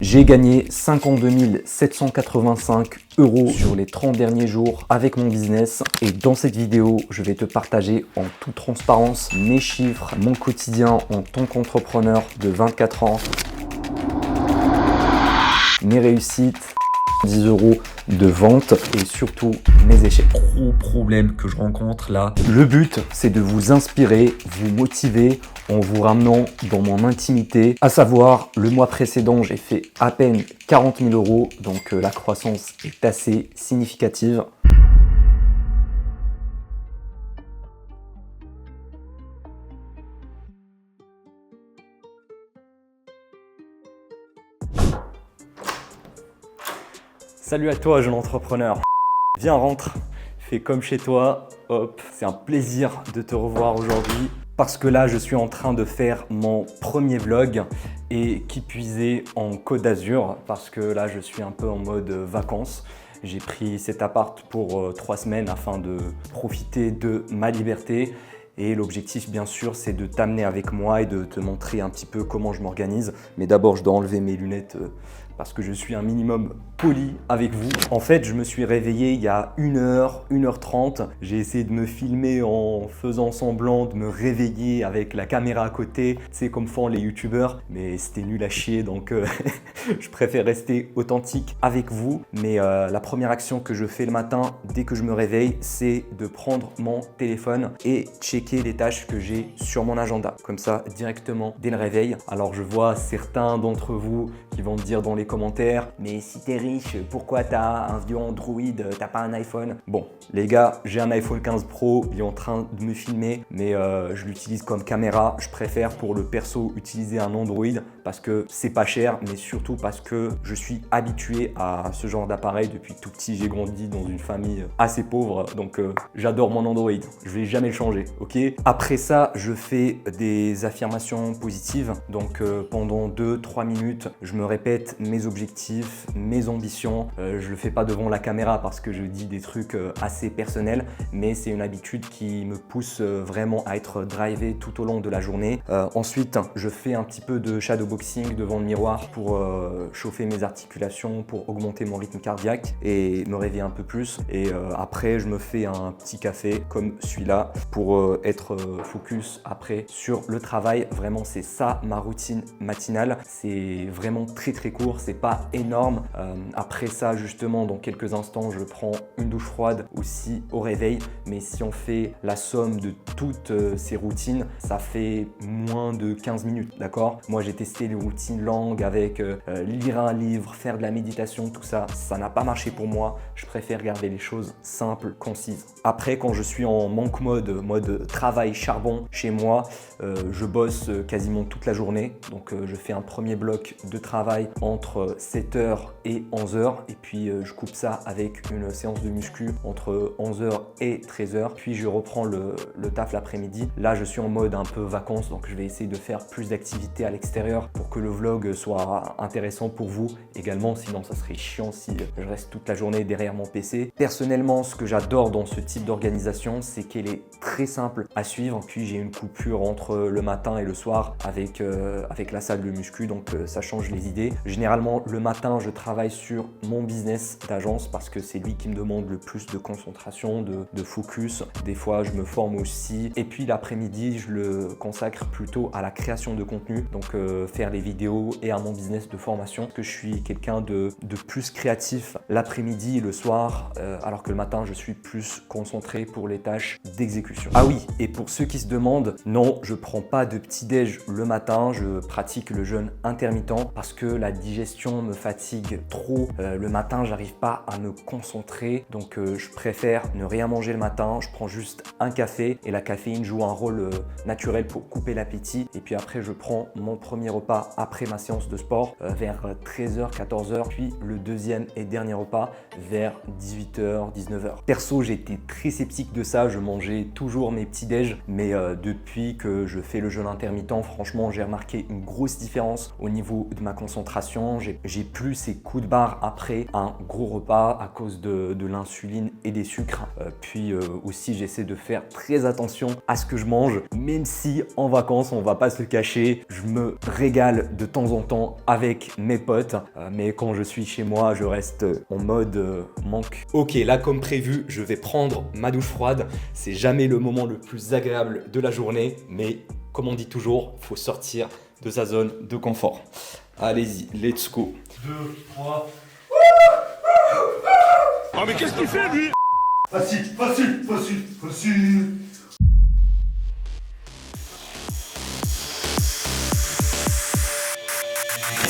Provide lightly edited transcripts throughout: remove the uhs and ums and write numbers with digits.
J'ai gagné 52 785 € sur les 30 derniers jours avec mon business et dans cette vidéo, je vais te partager en toute transparence mes chiffres, mon quotidien en tant qu'entrepreneur de 24 ans, mes réussites, 10 € de vente et surtout mes échecs. Gros problème que je rencontre là. Le but, c'est de vous inspirer, vous motiver en vous ramenant dans mon intimité. À savoir, le mois précédent, j'ai fait à peine 40 000 €, donc la croissance est assez significative. Salut à toi, jeune entrepreneur. Viens, rentre, fais comme chez toi, hop. C'est un plaisir de te revoir aujourd'hui parce que là, je suis en train de faire mon premier vlog et qui puisait en Côte d'Azur parce que là, je suis un peu en mode vacances. J'ai pris cet appart pour 3 semaines afin de profiter de ma liberté. Et l'objectif, bien sûr, c'est de t'amener avec moi et de te montrer un petit peu comment je m'organise. Mais d'abord, je dois enlever mes lunettes parce que je suis un minimum poli avec vous. En fait, je me suis réveillé il y a 1h, 1h30. J'ai essayé de me filmer en faisant semblant de me réveiller avec la caméra à côté, tu sais, comme font les youtubeurs. Mais c'était nul à chier, donc je préfère rester authentique avec vous. Mais la première action que je fais le matin, dès que je me réveille, c'est de prendre mon téléphone et checker les tâches que j'ai sur mon agenda. Comme ça, directement dès le réveil. Alors, je vois certains d'entre vous qui vont me dire dans les commentaires, mais si t'es riche, pourquoi t'as un vieux Android, t'as pas un iPhone? Bon, les gars, j'ai un iPhone 15 Pro, il est en train de me filmer, mais je l'utilise comme caméra. Je préfère pour le perso utiliser un Android parce que c'est pas cher, mais surtout parce que je suis habitué à ce genre d'appareil depuis tout petit. J'ai grandi dans une famille assez pauvre, donc j'adore mon Android. Je vais jamais le changer, ok? Après ça, je fais des affirmations positives. Donc pendant 2-3 minutes, je me répète mes objectifs, mes ambitions. Je le fais pas devant la caméra parce que je dis des trucs assez personnels, mais c'est une habitude qui me pousse vraiment à être drivé tout au long de la journée. Ensuite, je fais un petit peu de shadowboxing devant le miroir pour chauffer mes articulations, pour augmenter mon rythme cardiaque et me réveiller un peu plus. Et après, je me fais un petit café comme celui-là pour être focus après sur le travail. Vraiment, c'est ça ma routine matinale. C'est vraiment très court, c'est pas énorme. Après ça, justement, dans quelques instants, je prends une douche froide aussi au réveil. Mais si on fait la somme de toutes ces routines, ça fait moins de 15 minutes, d'accord? Moi, j'ai testé les routines longues avec lire un livre, faire de la méditation, tout ça. Ça n'a pas marché pour moi. Je préfère garder les choses simples, concises. Après, quand je suis en monk mode travail charbon chez moi, je bosse quasiment toute la journée. Donc, je fais un premier bloc de travail entre 7h et 11h et puis je coupe ça avec une séance de muscu entre 11h et 13h, puis je reprends le taf l'après-midi. Là, je suis en mode un peu vacances, donc je vais essayer de faire plus d'activités à l'extérieur pour que le vlog soit intéressant pour vous également, sinon ça serait chiant si je reste toute la journée derrière mon PC. Personnellement, ce que j'adore dans ce type d'organisation, c'est qu'elle est très simple à suivre, puis j'ai une coupure entre le matin et le soir avec la salle de muscu, donc ça change les idées. Généralement, le matin, je travaille sur mon business d'agence parce que c'est lui qui me demande le plus de concentration, de focus. Des fois, je me forme aussi. Et puis l'après-midi, je le consacre plutôt à la création de contenu, donc faire des vidéos et à mon business de formation. Que je suis quelqu'un de plus créatif l'après-midi et le soir, alors que le matin, je suis plus concentré pour les tâches d'exécution. Ah oui, et pour ceux qui se demandent, non, je prends pas de petit-déj le matin, je pratique le jeûne intermittent parce que la digestion me fatigue trop. Le matin, j'arrive pas à me concentrer, donc je préfère ne rien manger le matin. Je prends juste un café et la caféine joue un rôle naturel pour couper l'appétit. Et puis après, je prends mon premier repas après ma séance de sport vers 13h, 14h, puis le deuxième et dernier repas vers 18h, 19h. Perso, j'étais très sceptique de ça. Je mangeais toujours mes petits déj, mais depuis que je fais le jeûne intermittent, franchement, j'ai remarqué une grosse différence au niveau de ma concentration. vraiment, j'ai plus ces coups de barre après un gros repas à cause de l'insuline et des sucres. Puis aussi, j'essaie de faire très attention à ce que je mange, même si en vacances, on va pas se le cacher, je me régale de temps en temps avec mes potes. Mais quand je suis chez moi, je reste en mode manque. Ok, là comme prévu, je vais prendre ma douche froide. C'est jamais le moment le plus agréable de la journée, mais comme on dit toujours, il faut sortir de sa zone de confort. Allez-y, let's go. 2, 3. Oh mais qu'est-ce qu'il fait lui? Facile, facile, facile, facile.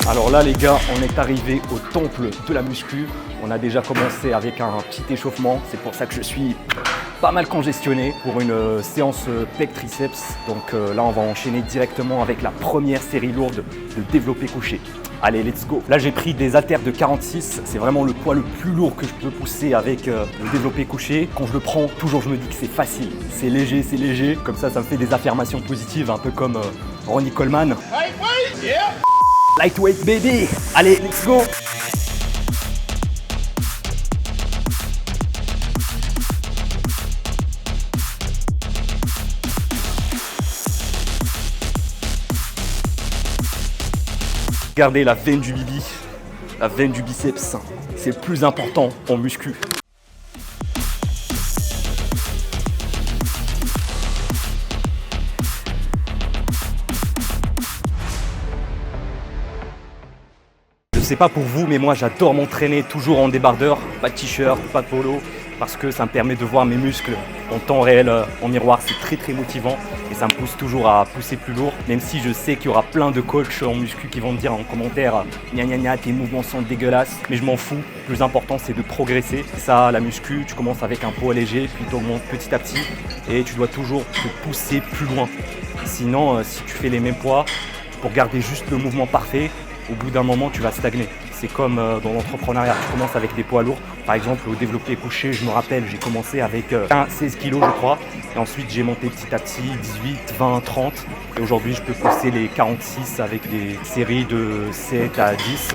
Alors là les gars, on est arrivé au temple de la muscu. On a déjà commencé avec un petit échauffement. C'est pour ça que je suis pas mal congestionné pour une séance pec triceps. Donc là on va enchaîner directement avec la première série lourde de développé couché. Allez, let's go. Là j'ai pris des haltères de 46. C'est vraiment le poids le plus lourd que je peux pousser avec le développé couché. Quand je le prends, toujours je me dis que c'est facile. C'est léger, c'est léger. Comme ça me fait des affirmations positives, un peu comme Ronnie Coleman. Lightweight, yeah. Lightweight baby. Allez, let's go. Regardez la veine du bibi, la veine du biceps, c'est le plus important en muscu. Je sais pas pour vous, mais moi j'adore m'entraîner toujours en débardeur, pas de t-shirt, pas de polo, parce que ça me permet de voir mes muscles en temps réel en miroir. C'est très très motivant et ça me pousse toujours à pousser plus lourd, même si je sais qu'il y aura plein de coachs en muscu qui vont me dire en commentaire gna gna gna, tes mouvements sont dégueulasses, mais je m'en fous. Le plus important c'est de progresser. Ça, la muscu, tu commences avec un poids léger, puis tu augmentes petit à petit et tu dois toujours te pousser plus loin. Sinon, si tu fais les mêmes poids pour garder juste le mouvement parfait, au bout d'un moment tu vas stagner. C'est comme dans l'entrepreneuriat, tu commences avec des poids lourds. Par exemple, au développé couché, je me rappelle, j'ai commencé avec 16 kg je crois. Et ensuite, j'ai monté petit à petit, 18, 20, 30. Et aujourd'hui, je peux pousser les 46 avec des séries de 7 à 10.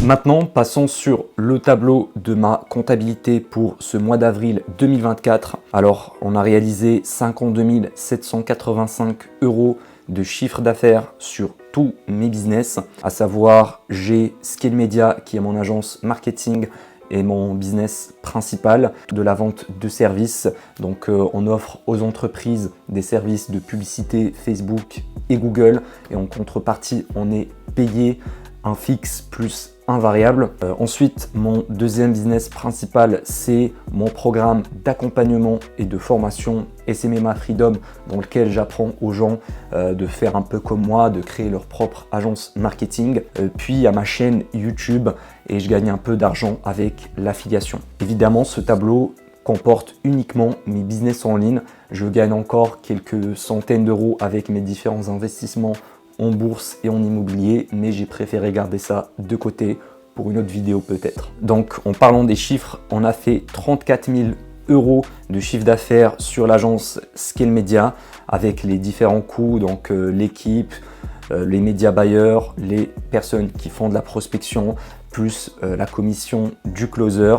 Maintenant, passons sur le tableau de ma comptabilité pour ce mois d'avril 2024. Alors, on a réalisé 52 785 € de chiffre d'affaires sur tous mes business, à savoir j'ai Scale Media qui est mon agence marketing et mon business principal de la vente de services. Donc on offre aux entreprises des services de publicité Facebook et Google et en contrepartie on est payé un fixe plus un variable. Ensuite, mon deuxième business principal, c'est mon programme d'accompagnement et de formation SMMA Freedom, dans lequel j'apprends aux gens de faire un peu comme moi, de créer leur propre agence marketing. Puis il y a ma chaîne YouTube et je gagne un peu d'argent avec l'affiliation. Évidemment, ce tableau comporte uniquement mes business en ligne. Je gagne encore quelques centaines d'euros avec mes différents investissements en bourse et en immobilier, mais j'ai préféré garder ça de côté pour une autre vidéo peut-être. Donc en parlant des chiffres, on a fait 34 000 € de chiffre d'affaires sur l'agence Scale Media avec les différents coûts, donc l'équipe, les médias buyers, les personnes qui font de la prospection, plus la commission du closer.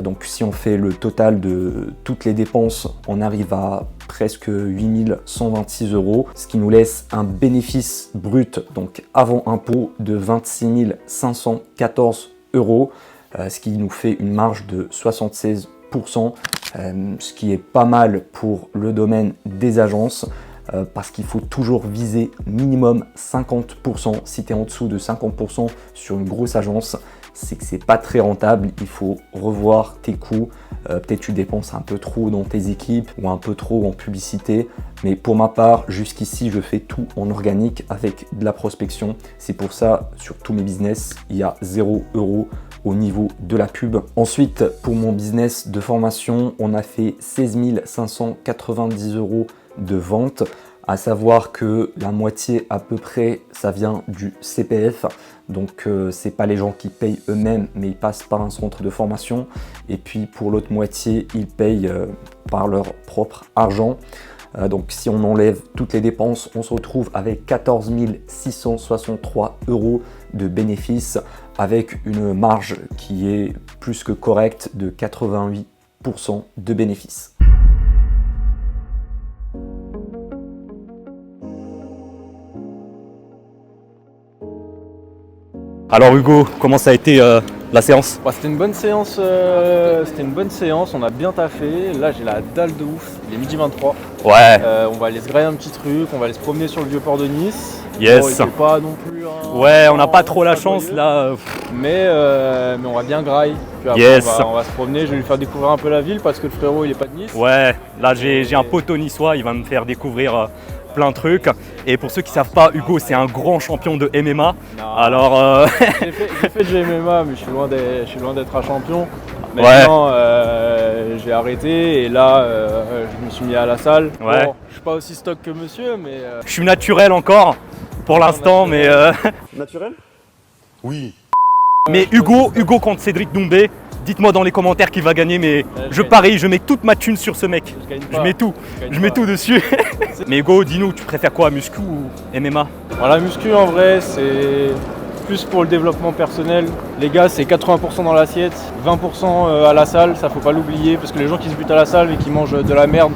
Donc si on fait le total de toutes les dépenses, on arrive à presque 8 126 €, ce qui nous laisse un bénéfice brut, donc avant impôt, de 26 514 €, ce qui nous fait une marge de 76%, ce qui est pas mal pour le domaine des agences. Parce qu'il faut toujours viser minimum 50%. Si tu es en dessous de 50% sur une grosse agence, c'est que c'est pas très rentable. Il faut revoir tes coûts. Peut-être tu dépenses un peu trop dans tes équipes ou un peu trop en publicité. Mais pour ma part, jusqu'ici, je fais tout en organique avec de la prospection. C'est pour ça, sur tous mes business, il y a 0 € au niveau de la pub. Ensuite, pour mon business de formation, on a fait 16 590 € de vente À savoir que la moitié à peu près, ça vient du CPF. Donc c'est pas les gens qui payent eux-mêmes, mais ils passent par un centre de formation. Et puis pour l'autre moitié, ils payent par leur propre argent. Donc si on enlève toutes les dépenses, on se retrouve avec 14 663 € de bénéfices, avec une marge qui est plus que correcte de 88% de bénéfices. Alors Hugo, comment ça a été la séance? C'était une bonne séance, on a bien taffé. Là j'ai la dalle de ouf, il est midi 23. Ouais. On va aller se grailler un petit truc, on va aller se promener sur le vieux port de Nice. Yes. Bon, il fait pas non plus ouais, on n'a pas trop la chance là. Mais on va bien grailler. Puis après, Yes. on va se promener, je vais lui faire découvrir un peu la ville parce que le frérot il est pas de Nice. Ouais, là j'ai un poteau niçois, il va me faire découvrir plein de trucs. Et pour ceux qui savent pas, Hugo c'est un grand champion de MMA. Non. Alors J'ai fait du MMA mais je suis loin d'être un champion. Maintenant j'ai arrêté et là je me suis mis à la salle. Ouais. Bon, je suis pas aussi stock que monsieur mais je suis naturel encore pour l'instant, mais Naturel? Oui. mais Hugo contre Cédric Doumbé, dites-moi dans les commentaires qui va gagner, mais je parie, je mets toute ma thune sur ce mec. je gagne Je pas. mets tout, gagne je mets pas. tout dessus. Mais Hugo, dis-nous, tu préfères quoi, muscu ou MMA? La muscu en vrai c'est plus pour le développement personnel. Les gars c'est 80% dans l'assiette, 20% à la salle, ça faut pas l'oublier parce que les gens qui se butent à la salle et qui mangent de la merde,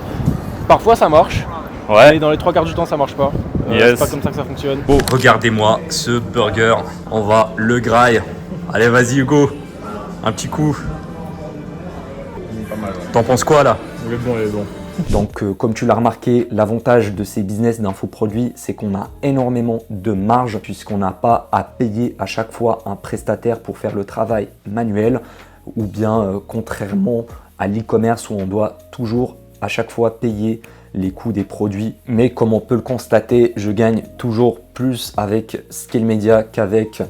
parfois ça marche. Ouais. Mais dans les 3/4 du temps ça marche pas. Yes. C'est pas comme ça que ça fonctionne. Oh, regardez-moi ce burger, on va le graille. Allez, vas-y Hugo, un petit coup. T'en penses quoi là? Il est bon. Donc comme tu l'as remarqué, l'avantage de ces business d'infoproduits, c'est qu'on a énormément de marge puisqu'on n'a pas à payer à chaque fois un prestataire pour faire le travail manuel, ou bien contrairement à l'e-commerce où on doit toujours à chaque fois payer les coûts des produits. Mais comme on peut le constater, je gagne toujours plus avec Scale Media qu'avec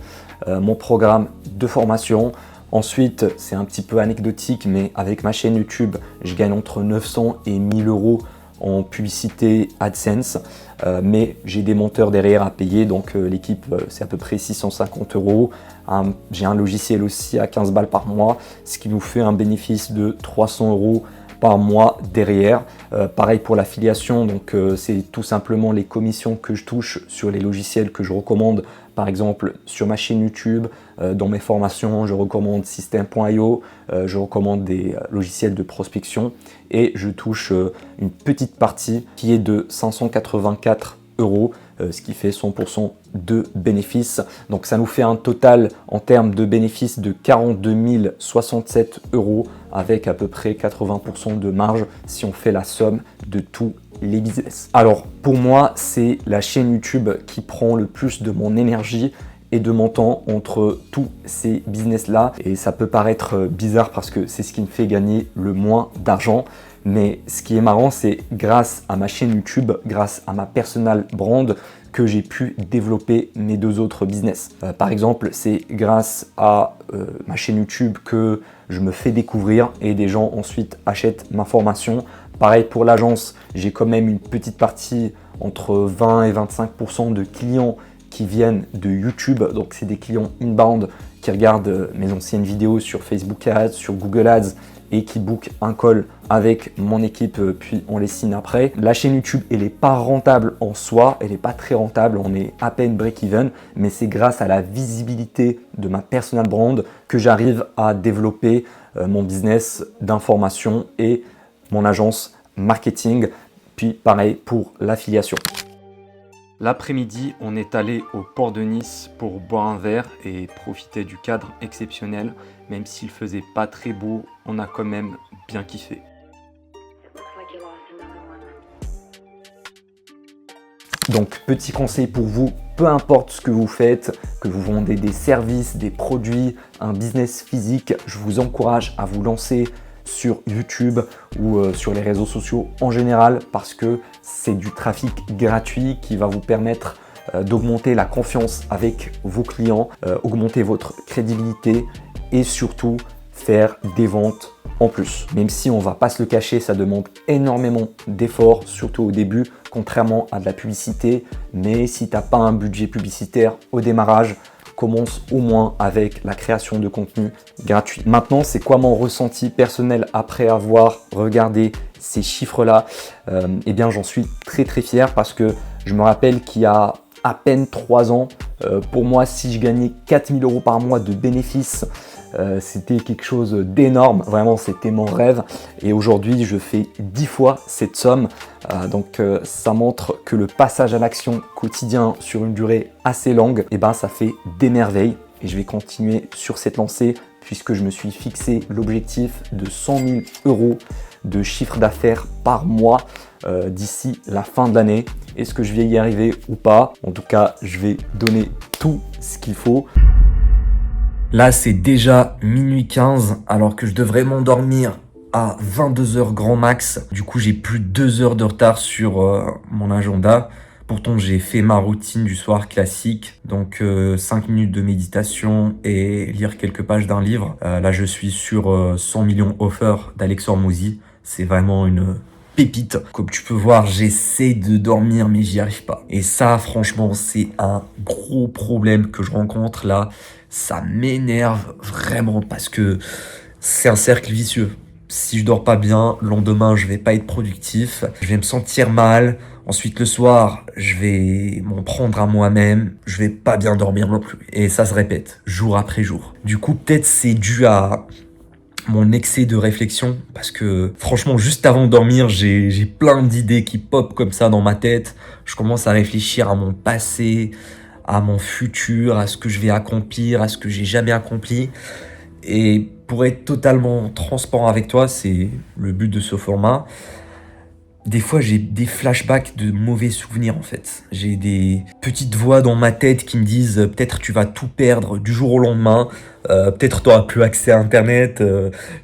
mon programme de formation. Ensuite, c'est un petit peu anecdotique, mais avec ma chaîne YouTube, je gagne entre 900 et 1000 € en publicité AdSense. Mais j'ai des monteurs derrière à payer, donc l'équipe, c'est à peu près 650 €. J'ai un logiciel aussi à 15 balles par mois, ce qui nous fait un bénéfice de 300 € par mois derrière. Pareil pour l'affiliation, donc c'est tout simplement les commissions que je touche sur les logiciels que je recommande. Par exemple, sur ma chaîne YouTube, dans mes formations, je recommande System.io, je recommande des logiciels de prospection et je touche une petite partie qui est de 584 €, ce qui fait 100% de bénéfices. Donc ça nous fait un total en termes de bénéfices de 42 067 € avec à peu près 80% de marge si on fait la somme de tous les business. Alors pour moi, c'est la chaîne YouTube qui prend le plus de mon énergie et de mon temps entre tous ces business là, et ça peut paraître bizarre parce que c'est ce qui me fait gagner le moins d'argent. Mais ce qui est marrant, c'est grâce à ma chaîne YouTube, grâce à ma personal brand, que j'ai pu développer mes deux autres business. Par exemple, c'est grâce à ma chaîne YouTube que je me fais découvrir et des gens ensuite achètent ma formation. Pareil pour l'agence, j'ai quand même une petite partie entre 20 et 25% de clients qui viennent de YouTube. Donc c'est des clients inbound qui regardent mes anciennes vidéos sur Facebook Ads, sur Google Ads et qui bookent un call avec mon équipe, puis on les signe après. La chaîne YouTube, elle n'est pas rentable en soi, elle n'est pas très rentable, on est à peine break-even, mais c'est grâce à la visibilité de ma personal brand que j'arrive à développer mon business d'information et mon agence marketing, puis pareil pour l'affiliation. L'après-midi, on est allé au port de Nice pour boire un verre et profiter du cadre exceptionnel. Même s'il faisait pas très beau, on a quand même bien kiffé. Donc, petit conseil pour vous, peu importe ce que vous faites, que vous vendez des services, des produits, un business physique, je vous encourage à vous lancer sur YouTube ou sur les réseaux sociaux en général parce que c'est du trafic gratuit qui va vous permettre d'augmenter la confiance avec vos clients, augmenter votre crédibilité et surtout faire des ventes en plus. Même si on va pas se le cacher, ça demande énormément d'efforts, surtout au début, contrairement à de la publicité. Mais si tu n'as pas un budget publicitaire au démarrage, commence au moins avec la création de contenu gratuit. Maintenant, c'est quoi mon ressenti personnel après avoir regardé ces chiffres-là? Eh bien, j'en suis très fier parce que je me rappelle qu'il y a à peine 3 ans, pour moi, si je gagnais 4 000 € par mois de bénéfices, c'était quelque chose d'énorme. Vraiment, c'était mon rêve. Et aujourd'hui, je fais 10 fois cette somme. Donc, ça montre que le passage à l'action quotidien sur une durée assez longue, eh ben, ça fait des merveilles. Et je vais continuer sur cette lancée puisque je me suis fixé l'objectif de 100 000 € de chiffre d'affaires par mois d'ici la fin de l'année. Est-ce que je vais y arriver ou pas? En tout cas, je vais donner tout ce qu'il faut. Là, c'est déjà minuit 15 alors que je devrais m'endormir à 22 h grand max. Du coup, j'ai plus de 2 heures de retard sur mon agenda. Pourtant, j'ai fait ma routine du soir classique. Donc, 5 minutes de méditation et lire quelques pages d'un livre. Là, je suis sur 100 millions offers d'Alex Hormozy. C'est vraiment une pépite. Comme tu peux voir, j'essaie de dormir, mais j'y arrive pas. Et ça, franchement, c'est un gros problème que je rencontre là. Ça m'énerve vraiment parce que c'est un cercle vicieux. Si je dors pas bien, le lendemain, je vais pas être productif. Je vais me sentir mal. Ensuite, le soir, je vais m'en prendre à moi-même. Je vais pas bien dormir non plus. Et ça se répète, jour après jour. Du coup, peut-être c'est dû à mon excès de réflexion. Parce que franchement, juste avant de dormir, j'ai plein d'idées qui popent comme ça dans ma tête. Je commence à réfléchir à mon passé, à mon futur, à ce que je vais accomplir, à ce que j'ai jamais accompli. Et pour être totalement transparent avec toi, c'est le but de ce format. Des fois, j'ai des flashbacks de mauvais souvenirs en fait. J'ai des petites voix dans ma tête qui me disent peut-être tu vas tout perdre du jour au lendemain, peut-être tu n'auras plus accès à Internet,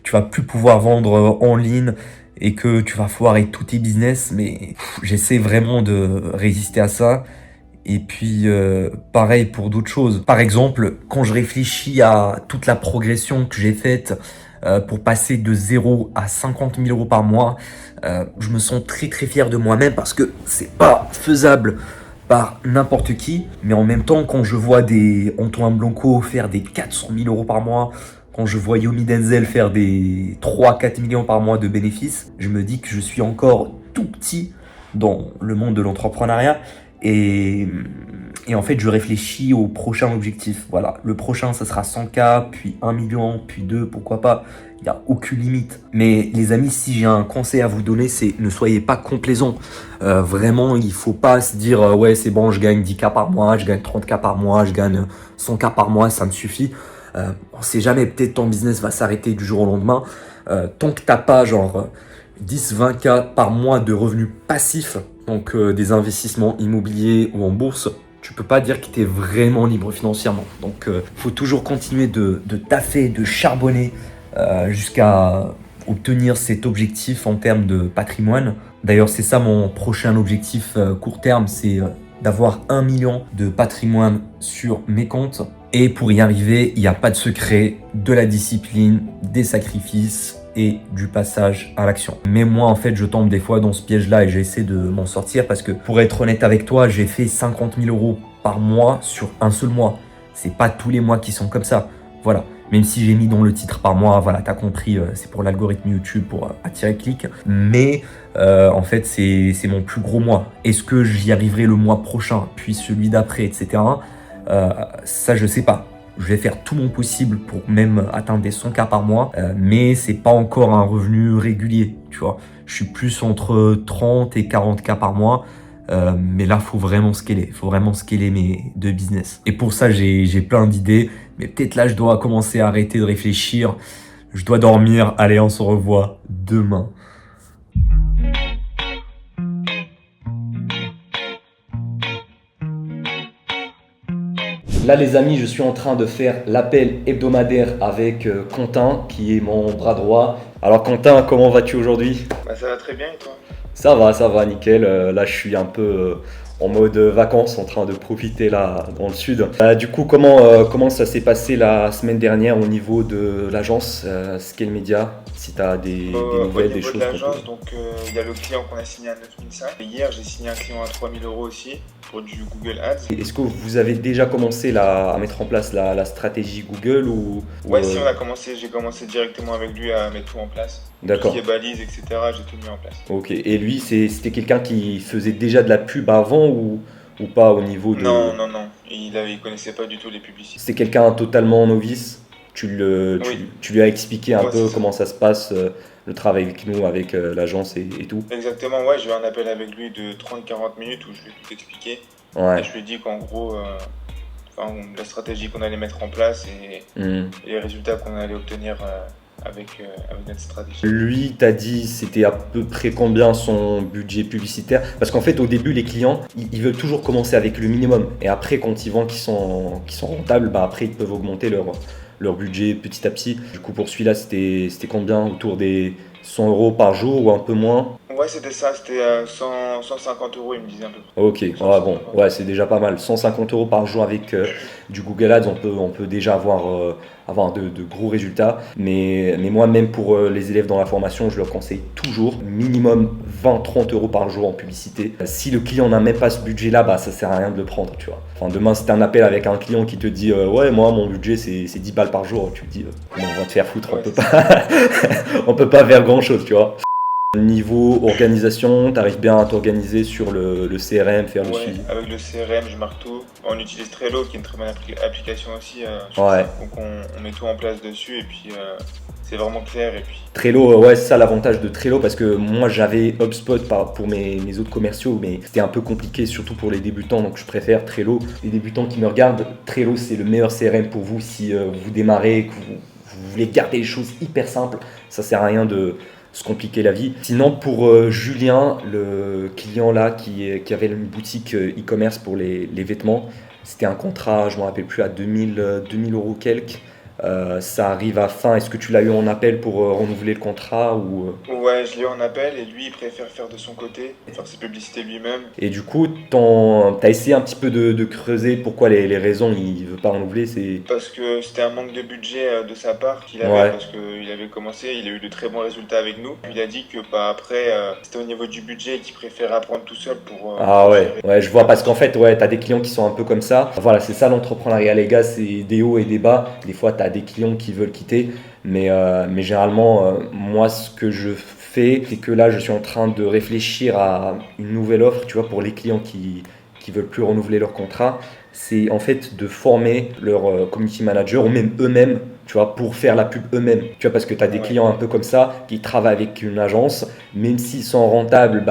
tu vas plus pouvoir vendre en ligne et que tu vas foirer tous tes business. Mais j'essaie vraiment de résister à ça. Et puis, pareil pour d'autres choses. Par exemple, quand je réfléchis à toute la progression que j'ai faite pour passer de 0 à 50 000 € par mois, je me sens très fier de moi-même parce que c'est pas faisable par n'importe qui. Mais en même temps, quand je vois des Antoine Blanco faire des 400 000 € par mois, quand je vois Yomi Denzel faire des 3-4 millions par mois de bénéfices, je me dis que je suis encore tout petit dans le monde de l'entrepreneuriat. Et en fait, je réfléchis au prochain objectif. Voilà, le prochain, ça sera 100K, puis 1 million, puis 2, pourquoi pas. Il n'y a aucune limite. Mais les amis, si j'ai un conseil à vous donner, c'est ne soyez pas complaisants. Vraiment, il ne faut pas se dire ouais, c'est bon, je gagne 10K par mois, je gagne 30K par mois, je gagne 100K par mois, ça me suffit. On ne sait jamais, peut-être ton business va s'arrêter du jour au lendemain. Tant que tu n'as pas genre 10-20K par mois de revenus passifs, donc des investissements immobiliers ou en bourse, tu peux pas dire que tu es vraiment libre financièrement. Donc faut toujours continuer de taffer, de charbonner jusqu'à obtenir cet objectif en termes de patrimoine. D'ailleurs, c'est ça mon prochain objectif court terme, c'est d'avoir 1 million de patrimoine sur mes comptes. Et pour y arriver, il n'y a pas de secret, de la discipline, des sacrifices et du passage à l'action. Mais moi, en fait, je tombe des fois dans ce piège-là et j'essaie de m'en sortir parce que, pour être honnête avec toi, j'ai fait 50 000 € par mois sur un seul mois. C'est pas tous les mois qui sont comme ça. Voilà. Même si j'ai mis dans le titre par mois, voilà, t'as compris, c'est pour l'algorithme YouTube, pour attirer le clic. Mais en fait, c'est mon plus gros mois. Est-ce que j'y arriverai le mois prochain, puis celui d'après, etc. Ça, je sais pas. Je vais faire tout mon possible pour même atteindre des 100K par mois, mais c'est pas encore un revenu régulier, tu vois. Je suis plus entre 30 et 40K par mois, mais là, faut vraiment scaler mes deux business. Et pour ça, j'ai plein d'idées, mais peut-être là, je dois commencer à arrêter de réfléchir. Je dois dormir. Allez, on se revoit demain. Là les amis, je suis en train de faire l'appel hebdomadaire avec Quentin qui est mon bras droit. Alors Quentin, comment vas-tu aujourd'hui ? Bah ça va très bien et toi ? Ça va, nickel. Là je suis un peu en mode vacances, en train de profiter là dans le sud. Du coup, comment ça s'est passé la semaine dernière au niveau de l'agence Scale Media? Si tu as des nouvelles, des choses. Au niveau de l'agence, donc il y a le client qu'on a signé à 9005. Hier, j'ai signé un client à 3000 € aussi pour du Google Ads. Est-ce que vous avez déjà commencé à mettre en place la stratégie Google Ouais, si on a commencé, j'ai commencé directement avec lui à mettre tout en place. D'accord. Tout ce qui est balises, etc., j'ai tout mis en place. Ok, et lui, c'était quelqu'un qui faisait déjà de la pub avant ou pas au niveau de... Non, il connaissait pas du tout les publicités. C'était quelqu'un totalement novice. Tu lui as expliqué un peu comment ça se passe, le travail avec nous, avec l'agence et tout. Exactement, ouais, j'ai eu un appel avec lui de 30-40 minutes où je lui ai tout expliqué. Ouais. Et je lui ai dit qu'en gros, la stratégie qu'on allait mettre en place et les résultats qu'on allait obtenir avec notre stratégie. Lui t'a dit c'était à peu près combien son budget publicitaire? Parce qu'en fait au début les clients ils veulent toujours commencer avec le minimum et après quand ils voient qu'ils sont rentables, après ils peuvent augmenter leur budget petit à petit. Du coup pour celui-là c'était combien? Autour des 100 € par jour ou un peu moins? Ouais, c'était ça, c'était 150 €, il me disait un peu. Ok, ouais, c'est déjà pas mal. 150 € par jour avec du Google Ads, on peut déjà avoir de gros résultats. Mais moi, même pour les élèves dans la formation, je leur conseille toujours minimum 20-30 € par jour en publicité. Si le client n'a même pas ce budget-là, ça sert à rien de le prendre, tu vois. Enfin, demain, si tu as un appel avec un client qui te dit ouais, moi, mon budget, c'est 10 balles par jour, tu te dis on va te faire foutre, on peut pas faire grand-chose, tu vois. Niveau organisation, tu arrives bien à t'organiser sur le CRM, faire le suivi? Avec le CRM, je marque tout. On utilise Trello, qui est une très bonne application aussi. Ouais. Donc on met tout en place dessus et puis c'est vraiment clair. Et puis... Trello, ouais, c'est ça l'avantage de Trello parce que moi j'avais HubSpot pour mes autres commerciaux, mais c'était un peu compliqué, surtout pour les débutants, donc je préfère Trello. Les débutants qui me regardent, Trello c'est le meilleur CRM pour vous si vous démarrez, que vous voulez garder les choses hyper simples. Ça sert à rien de se compliquer la vie. Sinon pour Julien, le client là qui avait une boutique e-commerce pour les vêtements, c'était un contrat, je ne me rappelle plus, à 2000 € quelques. Ça arrive à fin. Est-ce que tu l'as eu en appel pour renouveler le contrat ou... Ouais, je l'ai eu en appel et lui il préfère faire de son côté, faire ses publicités lui-même. Et du coup, t'as essayé un petit peu de creuser pourquoi les raisons il veut pas renouveler, c'est... Parce que c'était un manque de budget de sa part qu'il avait, parce qu'il avait commencé, il a eu de très bons résultats avec nous. Il a dit que après, c'était au niveau du budget qu'il préférait apprendre tout seul pour... ouais, je vois, parce qu'en fait, ouais, t'as des clients qui sont un peu comme ça. Voilà, c'est ça l'entrepreneuriat, les gars, c'est des hauts et des bas. Des fois, t'as des clients qui veulent quitter, mais généralement, moi, ce que je fais, c'est que là, je suis en train de réfléchir à une nouvelle offre, tu vois, pour les clients qui veulent plus renouveler leur contrat. C'est en fait de former leur community manager ou même eux-mêmes, tu vois, pour faire la pub eux-mêmes. Tu vois, parce que tu as des clients un peu comme ça qui travaillent avec une agence, même s'ils sont rentables,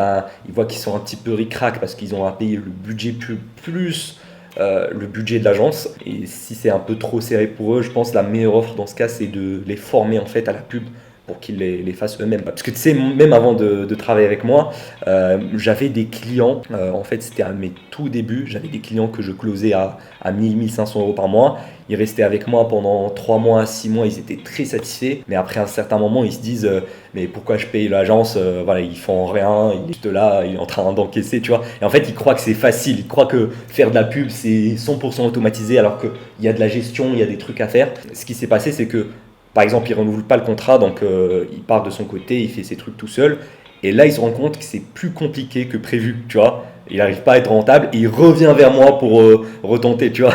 ils voient qu'ils sont un petit peu ric-rac parce qu'ils ont à payer le budget pub plus le budget de l'agence. Et si c'est un peu trop serré pour eux, je pense que la meilleure offre dans ce cas, c'est de les former en fait à la pub pour qu'ils les fassent eux-mêmes. Parce que tu sais, même avant de travailler avec moi, j'avais des clients, en fait c'était à mes tout débuts, j'avais des clients que je closais à 1000-1500 € par mois. Ils restaient avec moi pendant 3 mois, 6 mois, ils étaient très satisfaits. Mais après un certain moment, ils se disent mais pourquoi je paye l'agence, voilà, ils font rien, il est juste là, il est en train d'encaisser, tu vois. Et en fait, ils croient que c'est facile, ils croient que faire de la pub, c'est 100% automatisé, alors qu'il y a de la gestion, il y a des trucs à faire. Ce qui s'est passé, c'est que par exemple, il ne renouvelle pas le contrat, donc il part de son côté, il fait ses trucs tout seul. Et là, il se rend compte que c'est plus compliqué que prévu, tu vois. Il n'arrive pas à être rentable et il revient vers moi pour retenter, tu vois.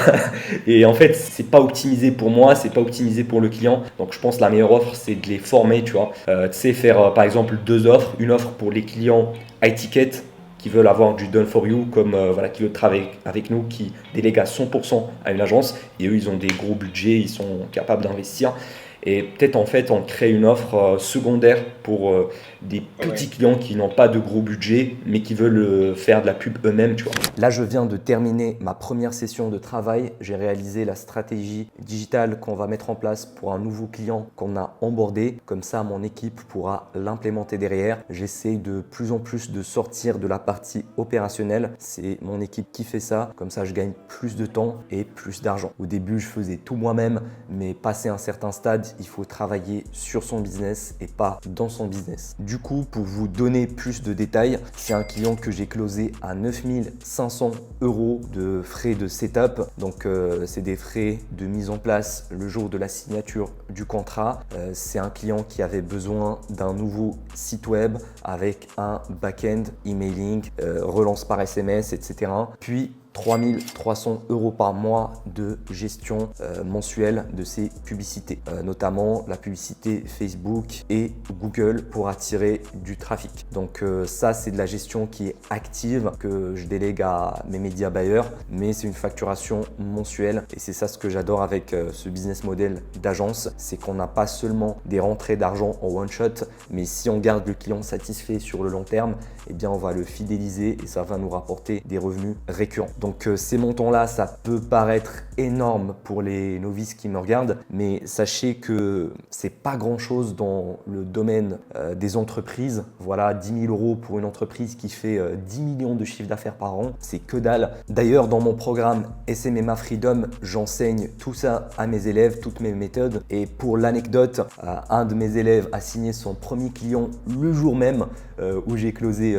Et en fait, c'est pas optimisé pour moi, c'est pas optimisé pour le client. Donc je pense que la meilleure offre, c'est de les former, tu vois. Tu sais, faire par exemple 2 offres. Une offre pour les clients high ticket qui veulent avoir du done for you, comme qui veulent travailler avec nous, qui délèguent à 100% à une agence. Et eux, ils ont des gros budgets, ils sont capables d'investir. Et peut-être en fait on crée une offre secondaire pour des petits clients qui n'ont pas de gros budget mais qui veulent faire de la pub eux-mêmes, tu vois. Là je viens de terminer ma première session de travail. J'ai réalisé la stratégie digitale qu'on va mettre en place pour un nouveau client qu'on a onboardé. Comme ça mon équipe pourra l'implémenter derrière. J'essaie de plus en plus de sortir de la partie opérationnelle. C'est mon équipe qui fait ça. Comme ça je gagne plus de temps et plus d'argent. Au début je faisais tout moi-même, mais passé un certain stade, boîte, il faut travailler sur son business et pas dans son business. Du coup, pour vous donner plus de détails, c'est un client que j'ai closé à 9 500 € de frais de setup. Donc, c'est des frais de mise en place le jour de la signature du contrat. C'est un client qui avait besoin d'un nouveau site web avec un back-end, emailing, relance par SMS, etc. Puis 3 300 € par mois de gestion mensuelle de ces publicités, notamment la publicité Facebook et Google pour attirer du trafic. Donc ça, c'est de la gestion qui est active, que je délègue à mes médias buyers, mais c'est une facturation mensuelle et c'est ça ce que j'adore avec ce business model d'agence, c'est qu'on n'a pas seulement des rentrées d'argent en one shot, mais si on garde le client satisfait sur le long terme, eh bien on va le fidéliser et ça va nous rapporter des revenus récurrents. Donc ces montants-là, ça peut paraître énorme pour les novices qui me regardent, mais sachez que c'est pas grand-chose dans le domaine des entreprises. Voilà, 10 000 € pour une entreprise qui fait 10 millions de chiffre d'affaires par an, c'est que dalle. D'ailleurs, dans mon programme SMMA Freedom, j'enseigne tout ça à mes élèves, toutes mes méthodes. Et pour l'anecdote, un de mes élèves a signé son premier client le jour même où j'ai closé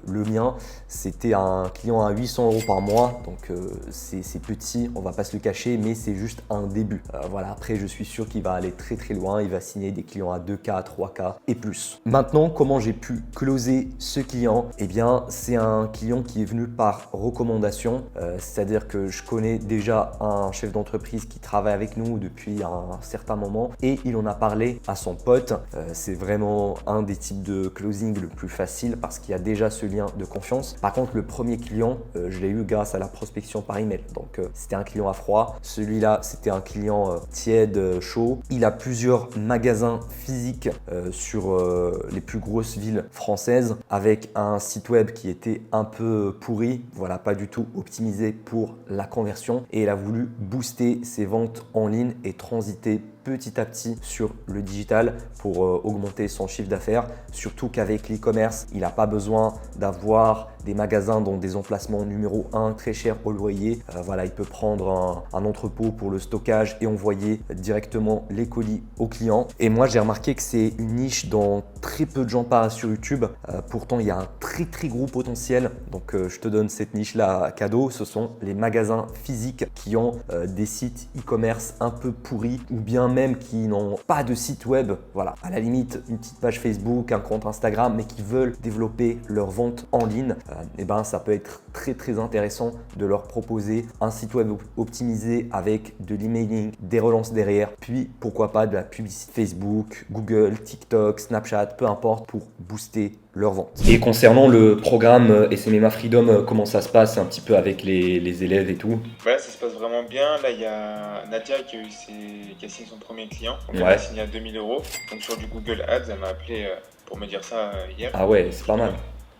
le mien. C'était un client à 800 € par mois, donc c'est petit, on va pas se le cacher, mais c'est juste un début. Voilà, après je suis sûr qu'il va aller très très loin, il va signer des clients à 2K, 3K et plus. Maintenant, comment j'ai pu closer ce client? Eh bien, c'est un client qui est venu par recommandation, c'est-à-dire que je connais déjà un chef d'entreprise qui travaille avec nous depuis un certain moment et il en a parlé à son pote. C'est vraiment un des types de closing le plus facile parce qu'il y a déjà ce lien de confiance. Par contre, le premier client, je l'ai eu grâce à la prospection par email. Donc, c'était un client à froid. Celui-là, c'était un client tiède, chaud. Il a plusieurs magasins physiques sur les plus grosses villes françaises avec un site web qui était un peu pourri. Voilà, pas du tout optimisé pour la conversion. Et il a voulu booster ses ventes en ligne et transiter petit à petit sur le digital pour augmenter son chiffre d'affaires. Surtout qu'avec l'e-commerce, il n'a pas besoin d'avoir des magasins dans des emplacements numéro 1 très chers au loyer. Voilà, il peut prendre un entrepôt pour le stockage et envoyer directement les colis aux clients. Et moi, j'ai remarqué que c'est une niche dont très peu de gens parlent sur YouTube. Pourtant, il y a un très gros potentiel. Donc, je te donne cette niche-là cadeau. Ce sont les magasins physiques qui ont des sites e-commerce un peu pourris ou bien même qui n'ont pas de site web. Voilà, à la limite, une petite page Facebook, un compte Instagram, mais qui veulent développer leur vente en ligne. Et ben, ça peut être très intéressant de leur proposer un site web optimisé avec de l'emailing, des relances derrière, puis pourquoi pas de la publicité Facebook, Google, TikTok, Snapchat, peu importe, pour booster leur vente. Et concernant le programme SMMA Freedom, comment ça se passe un petit peu avec les élèves et tout? Voilà, ça se passe vraiment bien. Là, il y a Nadia qui a signé son premier client. Donc, elle a signé à 2 000 €. Donc sur du Google Ads, elle m'a appelé pour me dire ça hier. Ah ouais, c'est pas mal.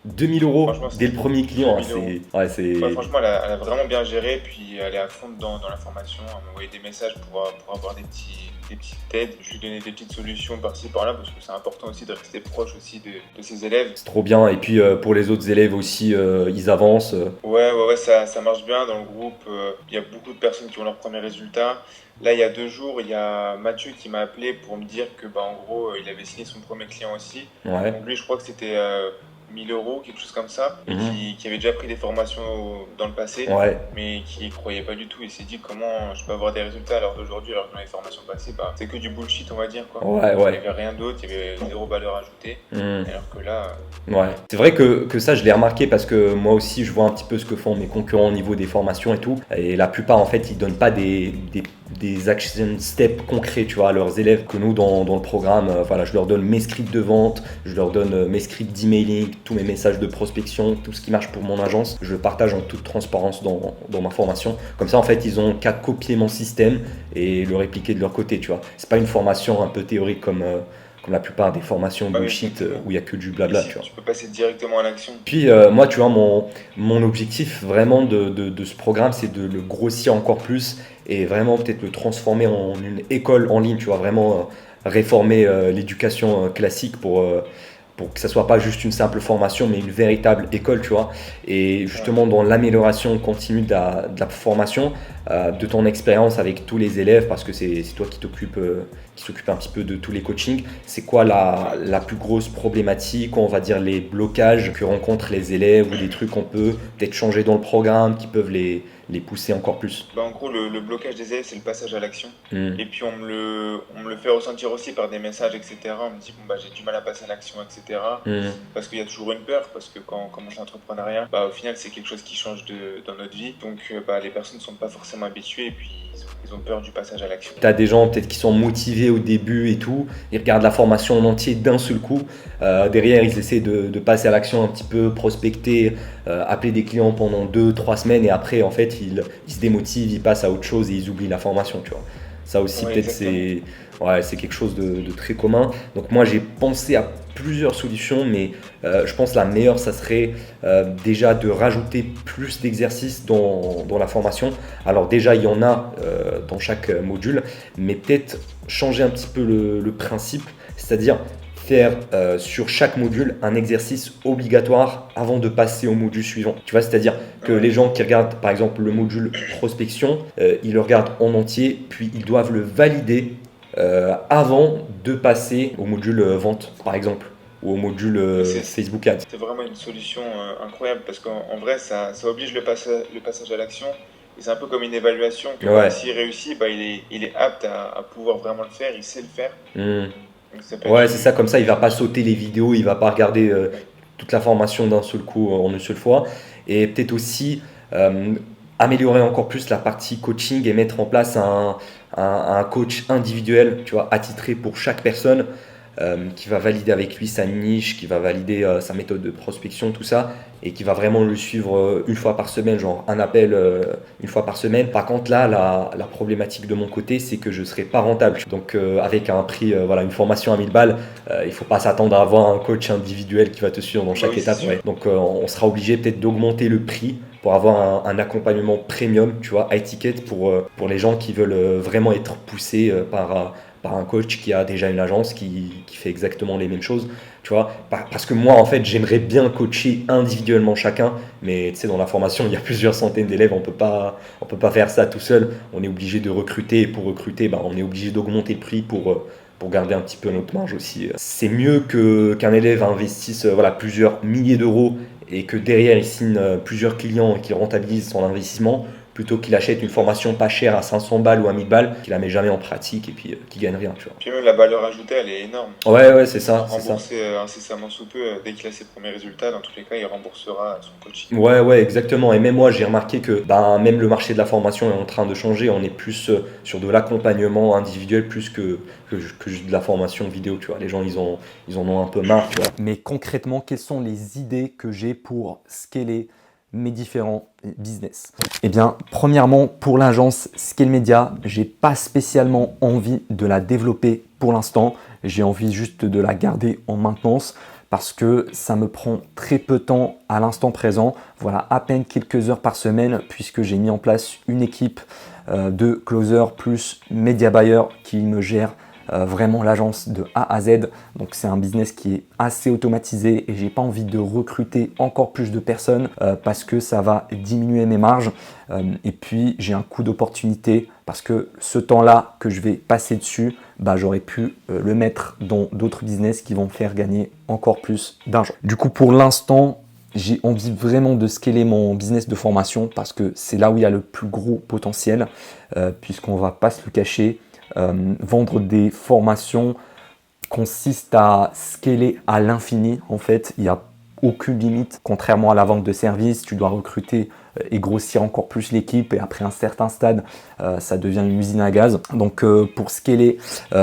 2 000 € dès le premier client, c'est... Ouais, franchement, elle a vraiment bien géré, puis elle est à fond dans la formation, elle m'a envoyé des messages pour avoir des petites aides. Je lui donnais des petites solutions par-ci par-là parce que c'est important aussi de rester proche aussi de ses élèves. C'est trop bien, et puis pour les autres élèves aussi, ils avancent. Ouais, ça marche bien dans le groupe, il y a beaucoup de personnes qui ont leurs premiers résultats. Là, il y a 2 jours, il y a Mathieu qui m'a appelé pour me dire que, en gros, il avait signé son premier client aussi. Ouais. Donc lui, je crois que c'était 1 000 €, quelque chose comme ça, et qui avait déjà pris des formations dans le passé, mais qui y croyait pas du tout. Il s'est dit comment je peux avoir des résultats à l'heure d'aujourd'hui alors que dans les formations passées, c'est que du bullshit, on va dire, quoi. Il n'y avait rien d'autre, il y avait 0 valeur ajoutée, alors que là... Ouais, c'est vrai que ça, je l'ai remarqué parce que moi aussi, je vois un petit peu ce que font mes concurrents au niveau des formations et tout, et la plupart, en fait, ils donnent pas des action steps concrets, tu vois, à leurs élèves. Que nous, dans le programme, voilà, je leur donne mes scripts de vente, je leur donne mes scripts d'emailing, tous mes messages de prospection, tout ce qui marche pour mon agence, je le partage en toute transparence dans ma formation. Comme ça, en fait, ils ont qu'à copier mon système et le répliquer de leur côté, tu vois. C'est pas une formation un peu théorique comme la plupart des formations bullshit où il n'y a que du blabla, tu vois. Tu peux passer directement à l'action. Puis moi, tu vois, mon objectif vraiment de ce programme, c'est de le grossir encore plus et vraiment peut-être le transformer en une école en ligne, tu vois, vraiment réformer l'éducation classique pour que ça soit pas juste une simple formation, mais une véritable école, tu vois. Et justement, dans l'amélioration continue de la formation, de ton expérience avec tous les élèves, parce que c'est toi qui s'occupe un petit peu de tous les coachings. C'est quoi la plus grosse problématique, on va dire les blocages que rencontrent les élèves ou des trucs qu'on peut peut-être changer dans le programme qui peuvent les pousser encore plus? En gros, le blocage des élèves, c'est le passage à l'action. Et puis on me le fait ressentir aussi par des messages, etc. On me dit j'ai du mal à passer à l'action, etc. Parce qu'il y a toujours une peur, parce que quand on commence l'entrepreneuriat, au final c'est quelque chose qui change dans notre vie. Donc les personnes ne sont pas forcément habituées et puis ils ont peur du passage à l'action. Tu as des gens peut-être qui sont motivés au début et tout, ils regardent la formation en entier d'un seul coup. Derrière, ils essaient de passer à l'action un petit peu, prospecter, appeler des clients pendant 2-3 semaines et après, en fait, ils se démotivent, ils passent à autre chose et ils oublient la formation, tu vois. Ça aussi, peut-être, c'est quelque chose de très commun. Donc moi, j'ai pensé à plusieurs solutions, mais je pense que la meilleure, ça serait déjà de rajouter plus d'exercices dans la formation. Alors déjà, il y en a dans chaque module, mais peut-être changer un petit peu le principe, c'est-à-dire faire sur chaque module un exercice obligatoire avant de passer au module suivant. Tu vois, c'est-à-dire que les gens qui regardent par exemple le module prospection, ils le regardent en entier, puis ils doivent le valider avant de passer au module vente par exemple, ou au module Facebook Ads. C'est vraiment une solution incroyable parce qu'en vrai, ça oblige le passage à l'action. Et c'est un peu comme une évaluation. S'il réussit, il est apte à pouvoir vraiment le faire, il sait le faire. Ouais, c'est ça, comme ça il va pas sauter les vidéos, il va pas regarder toute la formation d'un seul coup en une seule fois. Et peut-être aussi améliorer encore plus la partie coaching et mettre en place un coach individuel, tu vois, attitré pour chaque personne, qui va valider avec lui sa niche, qui va valider sa méthode de prospection, tout ça, et qui va vraiment le suivre une fois par semaine, genre un appel une fois par semaine. Par contre là, la problématique de mon côté, c'est que je ne serai pas rentable. Donc avec un prix, une formation à 1000 balles, il ne faut pas s'attendre à avoir un coach individuel qui va te suivre dans chaque étape. Ouais. Donc on sera obligé peut-être d'augmenter le prix pour avoir un accompagnement premium, tu vois, high ticket pour les gens qui veulent vraiment être poussés par un coach qui a déjà une agence qui fait exactement les mêmes choses, tu vois. Parce que moi, en fait, j'aimerais bien coacher individuellement chacun, mais tu sais, dans la formation, il y a plusieurs centaines d'élèves, on peut pas faire ça tout seul. On est obligé de recruter, et pour recruter, on est obligé d'augmenter le prix pour garder un petit peu notre marge aussi. C'est mieux qu'un élève investisse plusieurs milliers d'euros et que derrière, il signe plusieurs clients et qu'il rentabilise son investissement, plutôt qu'il achète une formation pas chère à 500 balles ou à 1000 balles, qu'il la met jamais en pratique et puis qu'il gagne rien, tu vois. Puis même la valeur ajoutée, elle est énorme. Ouais, c'est ça. Rembourser incessamment sous peu, dès qu'il a ses premiers résultats, dans tous les cas, il remboursera son coaching. Ouais, exactement. Et même moi, j'ai remarqué que même le marché de la formation est en train de changer. On est plus sur de l'accompagnement individuel plus que juste de la formation vidéo, tu vois. Les gens, ils en ont un peu marre, tu vois. Mais concrètement, quelles sont les idées que j'ai pour scaler mes différents business? Eh bien, premièrement, pour l'agence Scale Media, j'ai pas spécialement envie de la développer pour l'instant. J'ai envie juste de la garder en maintenance parce que ça me prend très peu de temps à l'instant présent. Voilà, à peine quelques heures par semaine puisque j'ai mis en place une équipe de closers plus media buyer qui me gère vraiment l'agence de A à Z. Donc c'est un business qui est assez automatisé et j'ai pas envie de recruter encore plus de personnes parce que ça va diminuer mes marges et puis j'ai un coût d'opportunité parce que ce temps-là que je vais passer dessus, j'aurais pu le mettre dans d'autres business qui vont me faire gagner encore plus d'argent. Du coup, pour l'instant, j'ai envie vraiment de scaler mon business de formation parce que c'est là où il y a le plus gros potentiel puisqu'on va pas se le cacher. Vendre des formations consiste à scaler à l'infini. En fait, il n'y a aucune limite. Contrairement à la vente de services, tu dois recruter et grossir encore plus l'équipe et après un certain stade, ça devient une usine à gaz. Donc pour scaler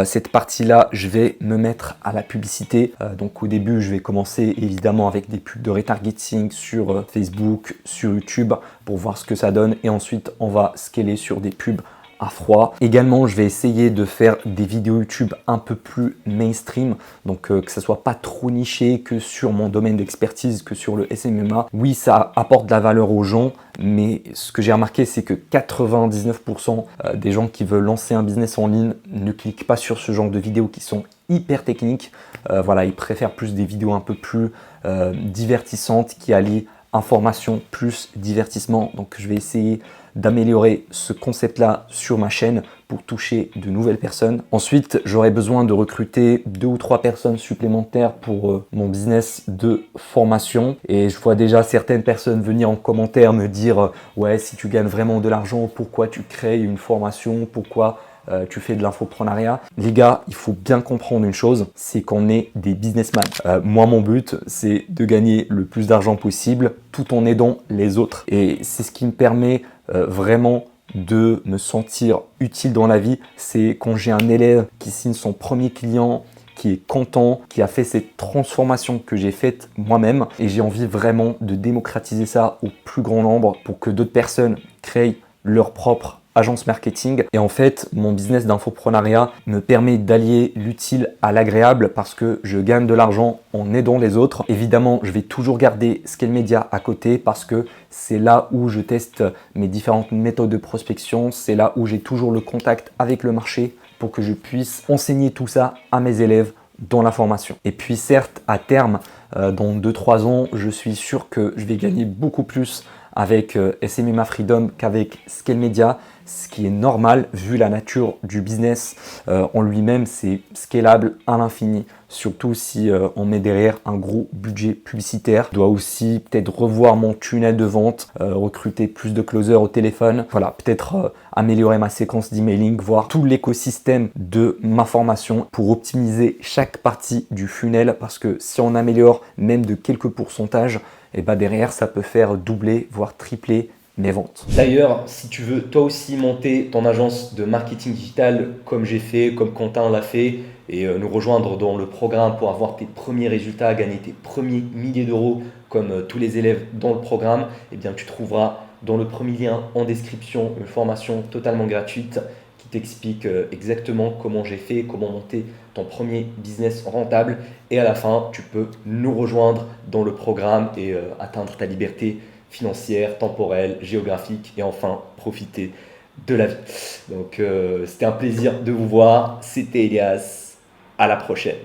cette partie-là, je vais me mettre à la publicité. Donc au début, je vais commencer évidemment avec des pubs de retargeting sur Facebook, sur YouTube pour voir ce que ça donne et ensuite on va scaler sur des pubs à froid. Également, je vais essayer de faire des vidéos YouTube un peu plus mainstream, donc que ça soit pas trop niché que sur mon domaine d'expertise, que sur le SMMA. Oui, ça apporte de la valeur aux gens, mais ce que j'ai remarqué, c'est que 99% des gens qui veulent lancer un business en ligne ne cliquent pas sur ce genre de vidéos qui sont hyper techniques. Ils préfèrent plus des vidéos un peu plus divertissantes qui allient information plus divertissement. Donc je vais essayer d'améliorer ce concept-là sur ma chaîne pour toucher de nouvelles personnes. Ensuite, j'aurai besoin de recruter 2 ou 3 personnes supplémentaires pour mon business de formation. Et je vois déjà certaines personnes venir en commentaire me dire ouais, si tu gagnes vraiment de l'argent, pourquoi tu crées une formation, pourquoi tu fais de l'infoprenariat. Les gars, il faut bien comprendre une chose, c'est qu'on est des businessmen. Moi, mon but, c'est de gagner le plus d'argent possible tout en aidant les autres. Et c'est ce qui me permet vraiment de me sentir utile dans la vie. C'est quand j'ai un élève qui signe son premier client, qui est content, qui a fait cette transformation que j'ai faite moi-même. Et j'ai envie vraiment de démocratiser ça au plus grand nombre pour que d'autres personnes créent leur propre agence marketing. Et en fait, mon business d'infoprenariat me permet d'allier l'utile à l'agréable parce que je gagne de l'argent en aidant les autres. Évidemment, je vais toujours garder Scale Media à côté parce que c'est là où je teste mes différentes méthodes de prospection. C'est là où j'ai toujours le contact avec le marché pour que je puisse enseigner tout ça à mes élèves dans la formation. Et puis certes, à terme, dans 2-3 ans, je suis sûr que je vais gagner beaucoup plus avec SMMA Freedom qu'avec Scale Media, ce qui est normal vu la nature du business en lui-même, c'est scalable à l'infini, surtout si on met derrière un gros budget publicitaire. Je dois aussi peut-être revoir mon tunnel de vente, recruter plus de closers au téléphone, voilà, peut-être améliorer ma séquence d'emailing, voir tout l'écosystème de ma formation pour optimiser chaque partie du funnel parce que si on améliore même de quelques pourcentages, et bah derrière ça peut faire doubler voire tripler mes ventes. D'ailleurs, si tu veux toi aussi monter ton agence de marketing digital comme j'ai fait, comme Quentin l'a fait et nous rejoindre dans le programme pour avoir tes premiers résultats, gagner tes premiers milliers d'euros comme tous les élèves dans le programme, eh bien tu trouveras dans le premier lien en description une formation totalement gratuite qui t'explique exactement comment j'ai fait, comment monter ton premier business rentable et à la fin, tu peux nous rejoindre dans le programme et atteindre ta liberté financière, temporelle, géographique et enfin profiter de la vie. Donc c'était un plaisir de vous voir, c'était Elias, à la prochaine.